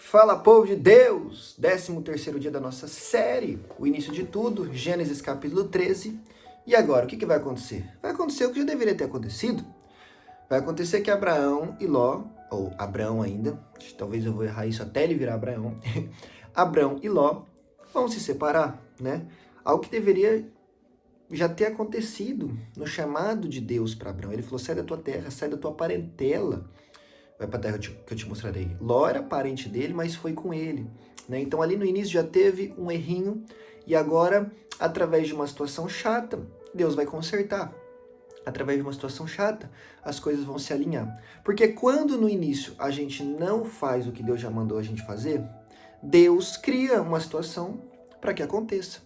Fala, povo de Deus! 13º dia da nossa série, o início de tudo, Gênesis capítulo 13. E agora, o que vai acontecer? Vai acontecer o que já deveria ter acontecido. Vai acontecer que Abraão e Ló, ou Abrão ainda, talvez eu vou errar isso até ele virar Abraão, Abrão e Ló vão se separar, né? Algo que deveria já ter acontecido no chamado de Deus para Abrão. Ele falou, sai da tua terra, sai da tua parentela, vai para a terra que eu te mostrarei. Ló era parente dele, mas foi com ele, né? Então ali no início já teve um errinho e agora, através de uma situação chata, Deus vai consertar. Através de uma situação chata, as coisas vão se alinhar. Porque quando no início a gente não faz o que Deus já mandou a gente fazer, Deus cria uma situação para que aconteça,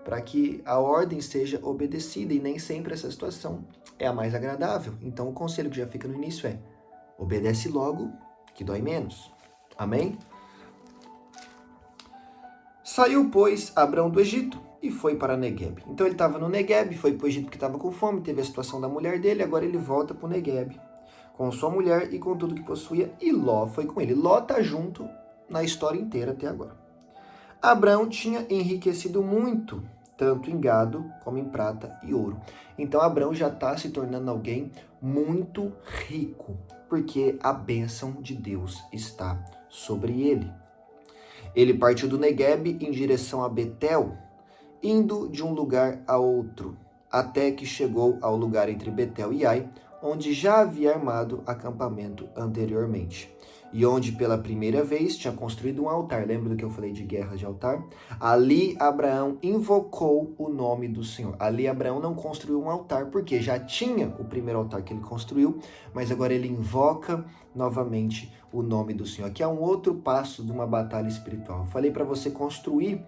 para que a ordem seja obedecida, e nem sempre essa situação é a mais agradável. Então o conselho que já fica no início é: obedece logo, que dói menos. Amém? Saiu, pois, Abrão do Egito e foi para Negueb. Então ele estava no Negueb, foi para o Egito porque estava com fome, teve a situação da mulher dele, agora ele volta para o Negueb, com sua mulher e com tudo que possuía, e Ló foi com ele. Ló está junto na história inteira até agora. Abrão tinha enriquecido muito, tanto em gado como em prata e ouro. Então Abrão já está se tornando alguém muito rico, porque a bênção de Deus está sobre ele. Ele partiu do Negueb em direção a Betel, indo de um lugar a outro, até que chegou ao lugar entre Betel e Ai, onde já havia armado acampamento anteriormente, e onde pela primeira vez tinha construído um altar. Lembra do que eu falei de guerra de altar? Ali Abraão invocou o nome do Senhor. Ali Abraão não construiu um altar, porque já tinha o primeiro altar que ele construiu, mas agora ele invoca novamente o nome do Senhor. Aqui é um outro passo de uma batalha espiritual. Eu falei para você construir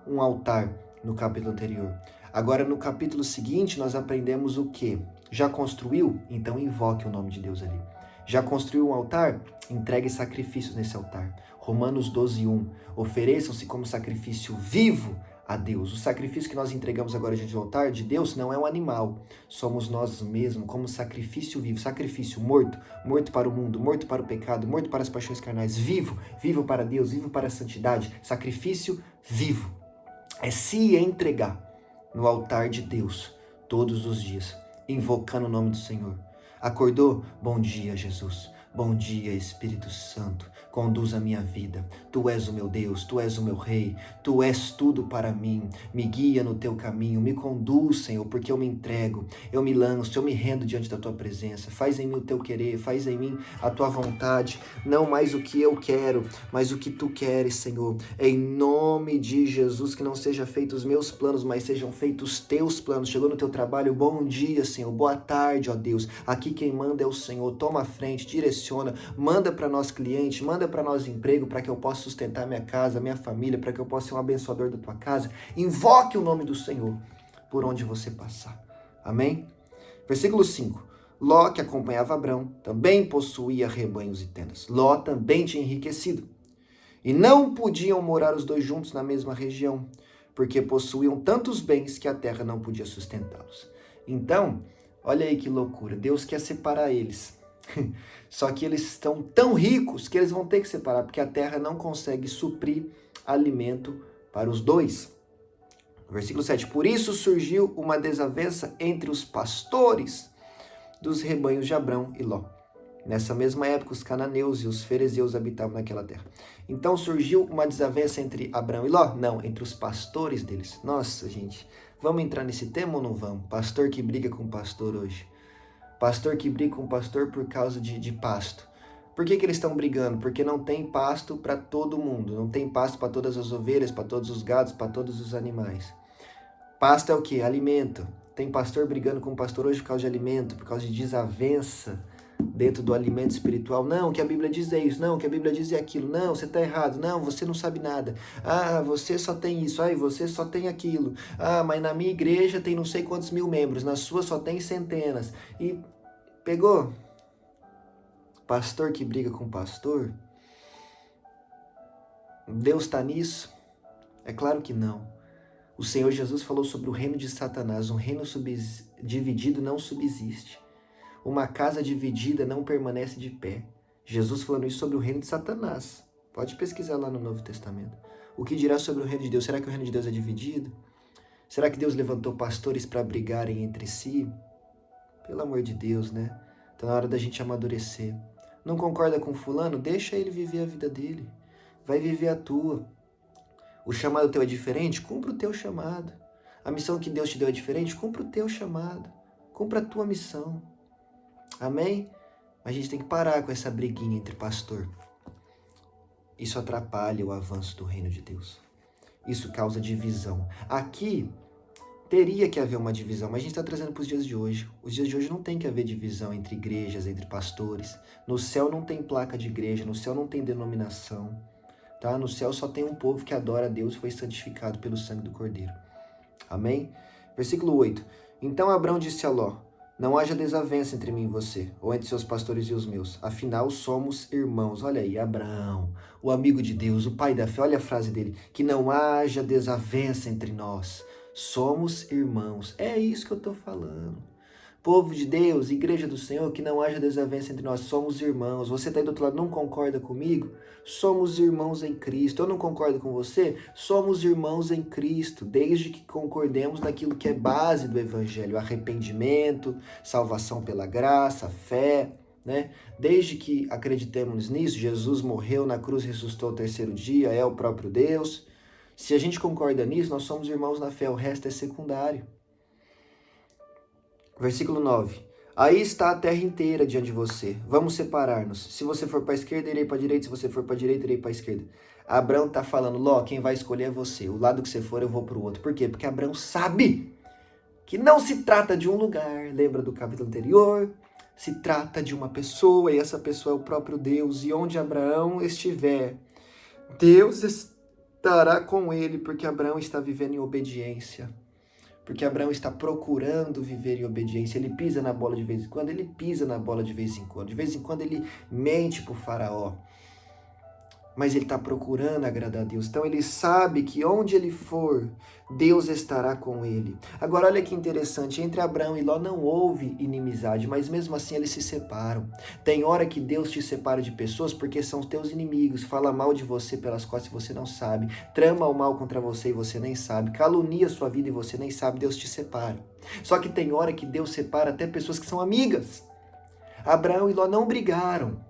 um altar no capítulo anterior. Agora, no capítulo seguinte, nós aprendemos o quê? Já construiu? Então invoque o nome de Deus ali. Já construiu um altar? Entregue sacrifícios nesse altar. Romanos 12:1. Ofereçam-se como sacrifício vivo a Deus. O sacrifício que nós entregamos agora diante do altar de Deus não é um animal. Somos nós mesmos, como sacrifício vivo. Sacrifício morto, morto para o mundo, morto para o pecado, morto para as paixões carnais. Vivo, vivo para Deus, vivo para a santidade. Sacrifício vivo. É se entregar no altar de Deus todos os dias, invocando o nome do Senhor. Acordou? Bom dia, Jesus. Bom dia, Espírito Santo. Conduz a minha vida. Tu és o meu Deus, Tu és o meu Rei, Tu és tudo para mim. Me guia no Teu caminho, me conduz, Senhor, porque eu me entrego, eu me lanço, eu me rendo diante da Tua presença. Faz em mim o Teu querer, faz em mim a Tua vontade, não mais o que eu quero, mas o que Tu queres, Senhor. Em nome de Jesus, que não sejam feitos os meus planos, mas sejam feitos os Teus planos. Chegou no Teu trabalho, bom dia, Senhor, boa tarde, ó Deus. Aqui quem manda é o Senhor. Toma a frente, direciona, manda para nós cliente, manda para nós emprego, para que eu possa sustentar minha casa, minha família, para que eu possa ser um abençoador da tua casa. Invoque o nome do Senhor por onde você passar. Amém? Versículo 5. Ló, que acompanhava Abrão, também possuía rebanhos e tendas. Ló também tinha enriquecido. E não podiam morar os dois juntos na mesma região, porque possuíam tantos bens que a terra não podia sustentá-los. Então, olha aí que loucura. Deus quer separar eles. Só que eles estão tão ricos que eles vão ter que separar, porque a terra não consegue suprir alimento para os dois. Versículo 7. Por isso surgiu uma desavença entre os pastores dos rebanhos de Abrão e Ló. Nessa mesma época, os cananeus e os ferezeus habitavam naquela terra. Então surgiu uma desavença entre Abrão e Ló? Não, entre os pastores deles. Nossa, gente, vamos entrar nesse tema ou não vamos? Pastor que briga com pastor hoje. Pastor que briga com pastor por causa de pasto. Por que eles estão brigando? Porque não tem pasto para todo mundo. Não tem pasto para todas as ovelhas, para todos os gados, para todos os animais. Pasto é o quê? Alimento. Tem pastor brigando com pastor hoje por causa de alimento, por causa de desavença dentro do alimento espiritual. Não, que a Bíblia diz é isso. Não, que a Bíblia diz é aquilo. Não, você está errado. Não, você não sabe nada. Ah, você só tem isso. Ah, você só tem aquilo. Ah, mas na minha igreja tem não sei quantos mil membros. Na sua só tem centenas. E pegou? Pastor que briga com pastor? Deus está nisso? É claro que não. O Senhor Jesus falou sobre o reino de Satanás. Um reino dividido não subsiste. Uma casa dividida não permanece de pé. Jesus falando isso sobre o reino de Satanás. Pode pesquisar lá no Novo Testamento. O que dirá sobre o reino de Deus? Será que o reino de Deus é dividido? Será que Deus levantou pastores para brigarem entre si? Pelo amor de Deus, né? Então é hora da gente amadurecer. Não concorda com fulano? Deixa ele viver a vida dele. Vai viver a tua. O chamado teu é diferente? Cumpra o teu chamado. A missão que Deus te deu é diferente? Cumpra o teu chamado. Cumpra a tua missão. Amém? A gente tem que parar com essa briguinha entre pastor. Isso atrapalha o avanço do reino de Deus. Isso causa divisão. Aqui teria que haver uma divisão, mas a gente está trazendo para os dias de hoje. Os dias de hoje não tem que haver divisão entre igrejas, entre pastores. No céu não tem placa de igreja, no céu não tem denominação. Tá? No céu só tem um povo que adora a Deus e foi santificado pelo sangue do Cordeiro. Amém? Versículo 8. Então Abrão disse a Ló: não haja desavença entre mim e você, ou entre seus pastores e os meus. Afinal, somos irmãos. Olha aí, Abraão, o amigo de Deus, o pai da fé. Olha a frase dele. Que não haja desavença entre nós. Somos irmãos. É isso que eu estou falando. Povo de Deus, igreja do Senhor, que não haja desavença entre nós. Somos irmãos. Você está aí do outro lado, não concorda comigo? Somos irmãos em Cristo. Eu não concordo com você? Somos irmãos em Cristo, desde que concordemos naquilo que é base do Evangelho. Arrependimento, salvação pela graça, fé, né? Desde que acreditemos nisso, Jesus morreu na cruz, ressuscitou ao terceiro dia, é o próprio Deus. Se a gente concorda nisso, nós somos irmãos na fé, o resto é secundário. Versículo 9. Aí está a terra inteira diante de você. Vamos separar-nos. Se você for para a esquerda, irei para a direita. Se você for para a direita, irei para a esquerda. Abrão está falando, Ló, quem vai escolher é você. O lado que você for, eu vou para o outro. Por quê? Porque Abrão sabe que não se trata de um lugar. Lembra do capítulo anterior? Se trata de uma pessoa, e essa pessoa é o próprio Deus. E onde Abraão estiver, Deus estará com ele, porque Abraão está vivendo em obediência. Porque Abraão está procurando viver em obediência. Ele pisa na bola de vez em quando, ele pisa na bola de vez em quando. De vez em quando ele mente para o faraó. Mas ele está procurando agradar a Deus. Então ele sabe que onde ele for, Deus estará com ele. Agora olha que interessante, entre Abraão e Ló não houve inimizade, mas mesmo assim eles se separam. Tem hora que Deus te separa de pessoas porque são os teus inimigos, fala mal de você pelas costas e você não sabe, trama o mal contra você e você nem sabe, calunia a sua vida e você nem sabe, Deus te separa. Só que tem hora que Deus separa até pessoas que são amigas. Abraão e Ló não brigaram.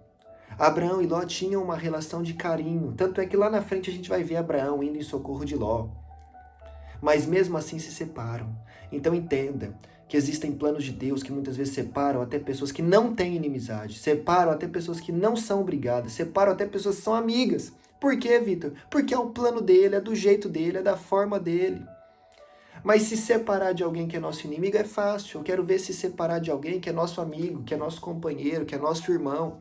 Abraão e Ló tinham uma relação de carinho. Tanto é que lá na frente a gente vai ver Abraão indo em socorro de Ló. Mas mesmo assim se separam. Então entenda que existem planos de Deus que muitas vezes separam até pessoas que não têm inimizade. Separam até pessoas que não são brigadas. Separam até pessoas que são amigas. Por quê, Vitor? Porque é o plano dele, é do jeito dele, é da forma dele. Mas se separar de alguém que é nosso inimigo é fácil. Eu quero ver se separar de alguém que é nosso amigo, que é nosso companheiro, que é nosso irmão.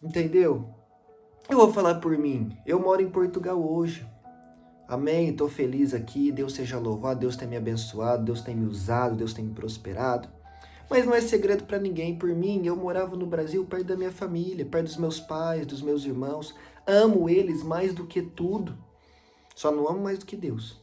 Entendeu? Eu vou falar por mim. Eu moro em Portugal hoje. Amém? Estou feliz aqui. Deus seja louvado. Deus tem me abençoado. Deus tem me usado. Deus tem me prosperado. Mas não é segredo para ninguém. Por mim, eu morava no Brasil perto da minha família, perto dos meus pais, dos meus irmãos. Amo eles mais do que tudo. Só não amo mais do que Deus.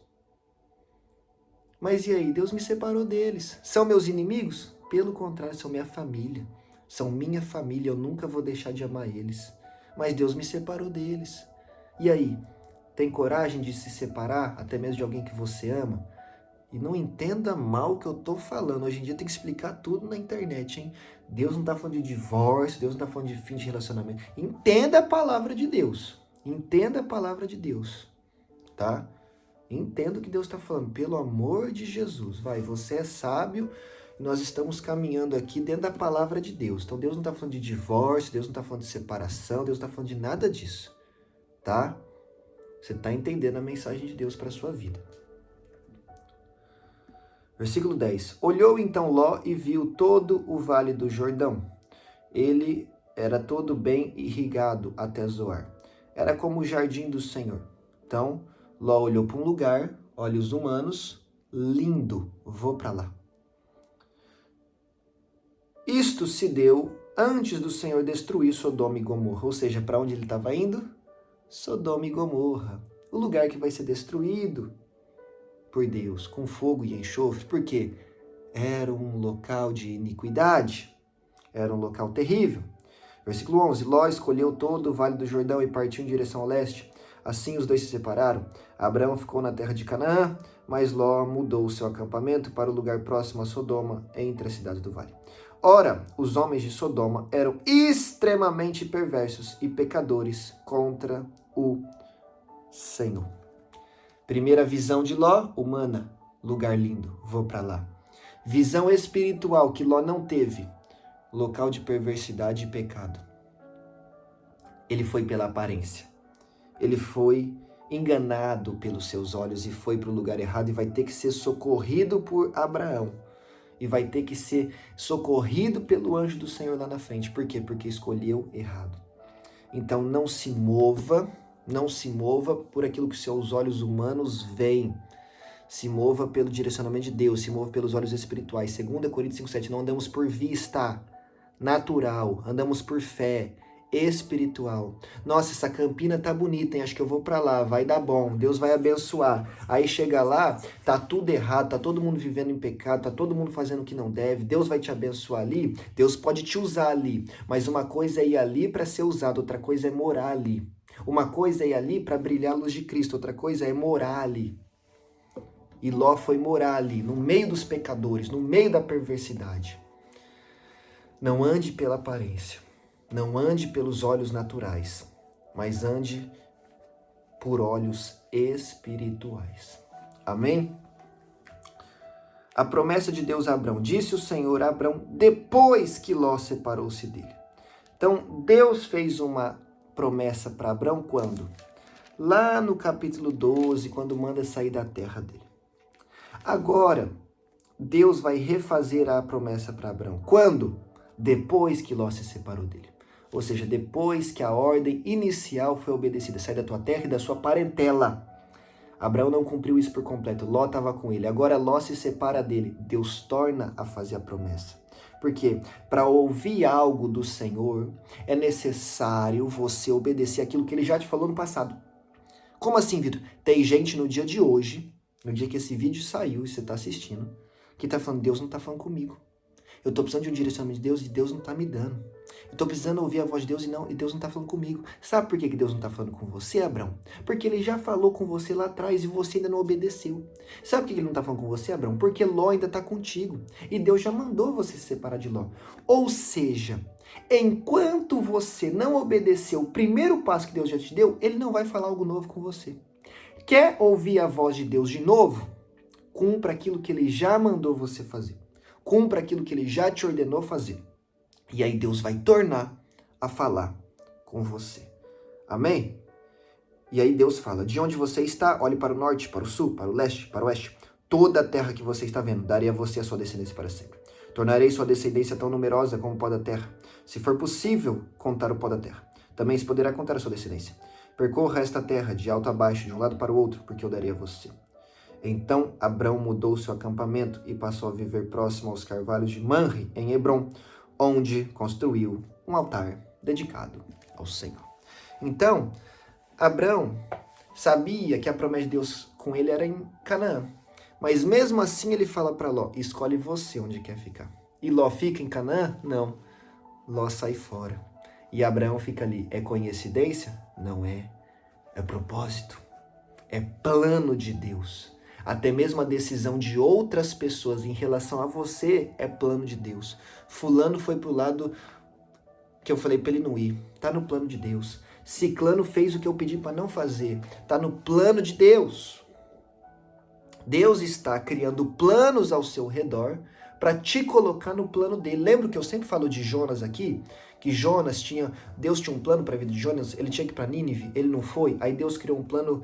Mas e aí? Deus me separou deles. São meus inimigos? Pelo contrário, são minha família. São minha família, eu nunca vou deixar de amar eles. Mas Deus me separou deles. E aí? Tem coragem de se separar, até mesmo de alguém que você ama? E não entenda mal o que eu tô falando. Hoje em dia tem que explicar tudo na internet, hein? Deus não tá falando de divórcio, Deus não tá falando de fim de relacionamento. Entenda a palavra de Deus. Entenda a palavra de Deus, tá? Entenda o que Deus está falando. Pelo amor de Jesus. Vai, você é sábio. Nós estamos caminhando aqui dentro da palavra de Deus. Então Deus não está falando de divórcio, Deus não está falando de separação, Deus não está falando de nada disso, tá? Você está entendendo a mensagem de Deus para a sua vida. Versículo 10. Olhou então Ló e viu todo o vale do Jordão. Ele era todo bem irrigado até Zoar. Era como o jardim do Senhor. Então Ló olhou para um lugar, olhos humanos, lindo, vou para lá. Isto se deu antes do Senhor destruir Sodoma e Gomorra. Ou seja, para onde ele estava indo? Sodoma e Gomorra. O lugar que vai ser destruído por Deus, com fogo e enxofre. Por quê? Era um local de iniquidade. Era um local terrível. Versículo 11. Ló escolheu todo o vale do Jordão e partiu em direção ao leste. Assim os dois se separaram. Abraão ficou na terra de Canaã, mas Ló mudou o seu acampamento para o lugar próximo a Sodoma, entre as cidades do vale. Ora, os homens de Sodoma eram extremamente perversos e pecadores contra o Senhor. Primeira visão de Ló, humana, lugar lindo, vou para lá. Visão espiritual que Ló não teve, local de perversidade e pecado. Ele foi pela aparência. Ele foi enganado pelos seus olhos e foi para o lugar errado e vai ter que ser socorrido por Abraão. E vai ter que ser socorrido pelo anjo do Senhor lá na frente. Por quê? Porque escolheu errado. Então não se mova por aquilo que seus olhos humanos veem. Se mova pelo direcionamento de Deus, se mova pelos olhos espirituais. 2 Coríntios 5,7, não andamos por vista natural, andamos por fé espiritual. Nossa, essa Campina tá bonita, hein? Acho que eu vou para lá, vai dar bom, Deus vai abençoar. Aí chega lá, tá tudo errado, tá todo mundo vivendo em pecado, tá todo mundo fazendo o que não deve, Deus vai te abençoar ali, Deus pode te usar ali, mas uma coisa é ir ali para ser usado, outra coisa é morar ali. Uma coisa é ir ali para brilhar a luz de Cristo, outra coisa é morar ali. E Ló foi morar ali, no meio dos pecadores, no meio da perversidade. Não ande pela aparência, não ande pelos olhos naturais, mas ande por olhos espirituais. Amém? A promessa de Deus a Abrão, disse o Senhor a Abrão depois que Ló separou-se dele. Então, Deus fez uma promessa para Abrão quando? Lá no capítulo 12, quando manda sair da terra dele. Agora, Deus vai refazer a promessa para Abrão. Quando? Depois que Ló se separou dele. Ou seja, depois que a ordem inicial foi obedecida. Sai da tua terra e da sua parentela. Abraão não cumpriu isso por completo. Ló estava com ele. Agora Ló se separa dele. Deus torna a fazer a promessa. Por quê? Para ouvir algo do Senhor, é necessário você obedecer aquilo que ele já te falou no passado. Como assim, Vitor? Tem gente no dia de hoje, no dia que esse vídeo saiu e você está assistindo, que está falando, Deus não está falando comigo. Eu estou precisando de um direcionamento de Deus e Deus não está me dando. Eu estou precisando ouvir a voz de Deus e Deus não está falando comigo. Sabe por que Deus não está falando com você, Abrão? Porque ele já falou com você lá atrás e você ainda não obedeceu. Sabe por que ele não está falando com você, Abrão? Porque Ló ainda está contigo. E Deus já mandou você se separar de Ló. Ou seja, enquanto você não obedeceu o primeiro passo que Deus já te deu, ele não vai falar algo novo com você. Quer ouvir a voz de Deus de novo? Cumpra aquilo que ele já mandou você fazer. Cumpra aquilo que ele já te ordenou fazer. E aí Deus vai tornar a falar com você. Amém? E aí Deus fala, de onde você está, olhe para o norte, para o sul, para o leste, para o oeste. Toda a terra que você está vendo, darei a você a sua descendência para sempre. Tornarei sua descendência tão numerosa como o pó da terra. Se for possível contar o pó da terra, também se poderá contar a sua descendência. Percorra esta terra de alto a baixo, de um lado para o outro, porque eu darei a você. Então Abrão mudou seu acampamento e passou a viver próximo aos carvalhos de Manre, em Hebrom, onde construiu um altar dedicado ao Senhor. Então, Abrão sabia que a promessa de Deus com ele era em Canaã. Mas mesmo assim ele fala para Ló, escolhe você onde quer ficar. E Ló fica em Canaã? Não. Ló sai fora. E Abraão fica ali. É coincidência? Não é. É propósito. É plano de Deus. Até mesmo a decisão de outras pessoas em relação a você é plano de Deus. Fulano foi pro lado que eu falei para ele não ir. Tá no plano de Deus. Ciclano fez o que eu pedi para não fazer. Tá no plano de Deus. Deus está criando planos ao seu redor para te colocar no plano dele. Lembra que eu sempre falo de Jonas aqui? Que Deus tinha um plano para a vida de Jonas, ele tinha que ir para Nínive, ele não foi. Aí Deus criou um plano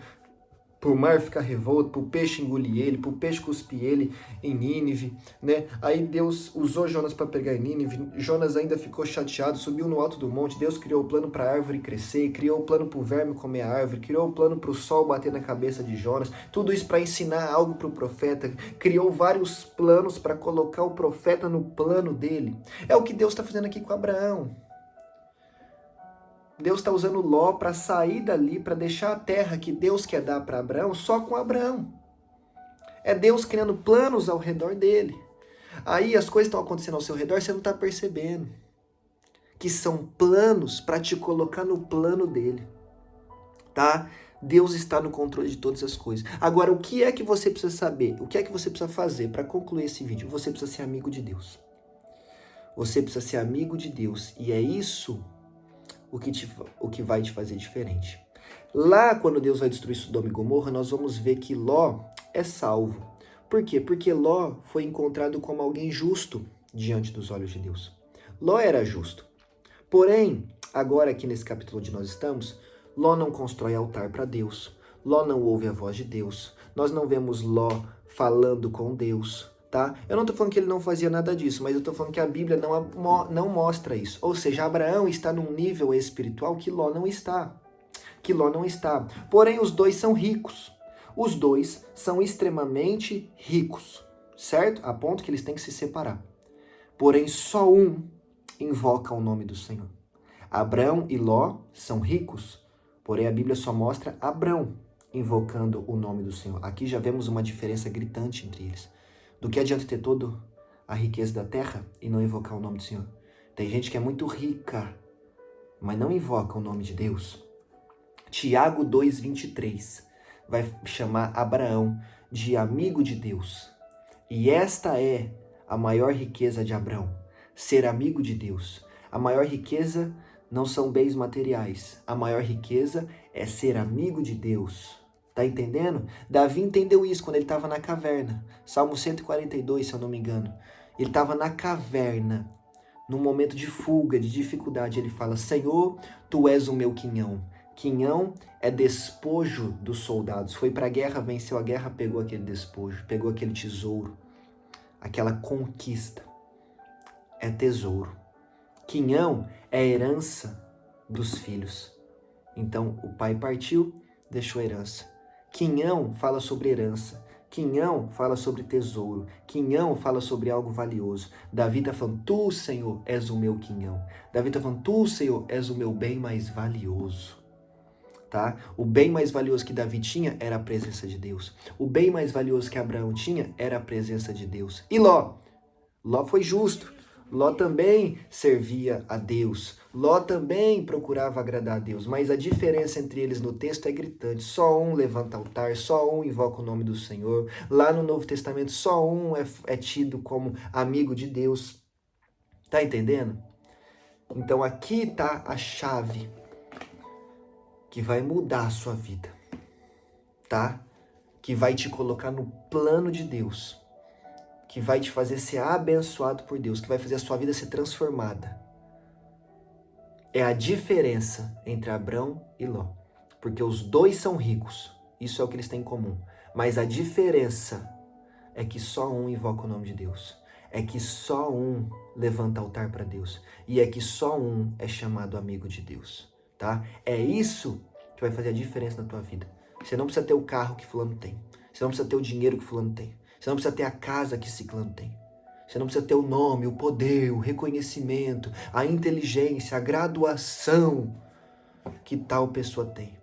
para o mar ficar revolto, para o peixe engolir ele, para o peixe cuspir ele em Nínive, né? Aí Deus usou Jonas para pegar em Nínive, Jonas ainda ficou chateado, subiu no alto do monte, Deus criou o plano para a árvore crescer, criou o plano para o verme comer a árvore, criou o plano para o sol bater na cabeça de Jonas, tudo isso para ensinar algo para o profeta, criou vários planos para colocar o profeta no plano dele. É o que Deus está fazendo aqui com Abraão. Deus está usando Ló para sair dali, para deixar a terra que Deus quer dar para Abraão só com Abraão. É Deus criando planos ao redor dele. Aí as coisas estão acontecendo ao seu redor, você não está percebendo. que são planos para te colocar no plano dele, tá? Deus está no controle de todas as coisas. Agora, o que é que você precisa saber? O que é que você precisa fazer para concluir esse vídeo? Você precisa ser amigo de Deus. Você precisa ser amigo de Deus. E é isso o que vai te fazer diferente. Lá, quando Deus vai destruir Sodoma e Gomorra, nós vamos ver que Ló é salvo. Por quê? Porque Ló foi encontrado como alguém justo diante dos olhos de Deus. Ló era justo. Porém, agora aqui nesse capítulo onde nós estamos, Ló não constrói altar para Deus. Ló não ouve a voz de Deus. Nós não vemos Ló falando com Deus, tá? Eu não estou falando que ele não fazia nada disso, mas eu estou falando que a Bíblia não mostra isso. Ou seja, Abraão está num nível espiritual que Ló não está. Porém, os dois são ricos. Os dois são extremamente ricos, certo? A ponto que eles têm que se separar. Porém, só um invoca o nome do Senhor. Abrão e Ló são ricos, porém a Bíblia só mostra Abrão invocando o nome do Senhor. Aqui já vemos uma diferença gritante entre eles. Do que adianta ter toda a riqueza da terra e não invocar o nome do Senhor? Tem gente que é muito rica, mas não invoca o nome de Deus. Tiago 2,23 vai chamar Abraão de amigo de Deus. E esta é a maior riqueza de Abraão, ser amigo de Deus. A maior riqueza não são bens materiais. A maior riqueza é ser amigo de Deus. Tá entendendo? Davi entendeu isso quando ele estava na caverna. Salmo 142, se eu não me engano. Ele estava na caverna, num momento de fuga, de dificuldade. Ele fala: Senhor, tu és o meu quinhão. Quinhão é despojo dos soldados. Foi para a guerra, venceu a guerra, pegou aquele despojo, pegou aquele tesouro, aquela conquista. É tesouro. Quinhão é a herança dos filhos. Então, o pai partiu, deixou a herança. Quinhão fala sobre herança. Quinhão fala sobre tesouro. Quinhão fala sobre algo valioso. Davi está falando: tu, Senhor, és o meu quinhão. Davi está falando: tu, Senhor, és o meu bem mais valioso. Tá? O bem mais valioso que Davi tinha era a presença de Deus. O bem mais valioso que Abraão tinha era a presença de Deus. E Ló? Ló foi justo. Ló também servia a Deus. Ló também procurava agradar a Deus. Mas a diferença entre eles no texto é gritante. Só um levanta altar, só um invoca o nome do Senhor. Lá no Novo Testamento, só um é tido como amigo de Deus. Tá entendendo? Então aqui está a chave que vai mudar a sua vida, tá? Que vai te colocar no plano de Deus, que vai te fazer ser abençoado por Deus, que vai fazer a sua vida ser transformada. É a diferença entre Abrão e Ló, porque os dois são ricos, isso é o que eles têm em comum, mas a diferença é que só um invoca o nome de Deus, é que só um levanta altar para Deus, e é que só um é chamado amigo de Deus. Tá? É isso que vai fazer a diferença na tua vida. Você não precisa ter o carro que fulano tem. Você não precisa ter o dinheiro que fulano tem. Você não precisa ter a casa que ciclano tem. Você não precisa ter o nome, o poder, o reconhecimento, a inteligência, a graduação que tal pessoa tem.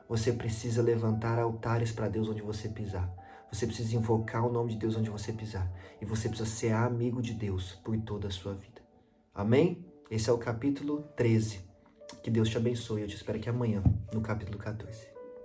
Você precisa levantar altares para Deus onde você pisar. Você precisa invocar o nome de Deus onde você pisar. E você precisa ser amigo de Deus por toda a sua vida. Amém? Esse é o capítulo 13. Que Deus te abençoe. Eu te espero aqui amanhã, no capítulo 14.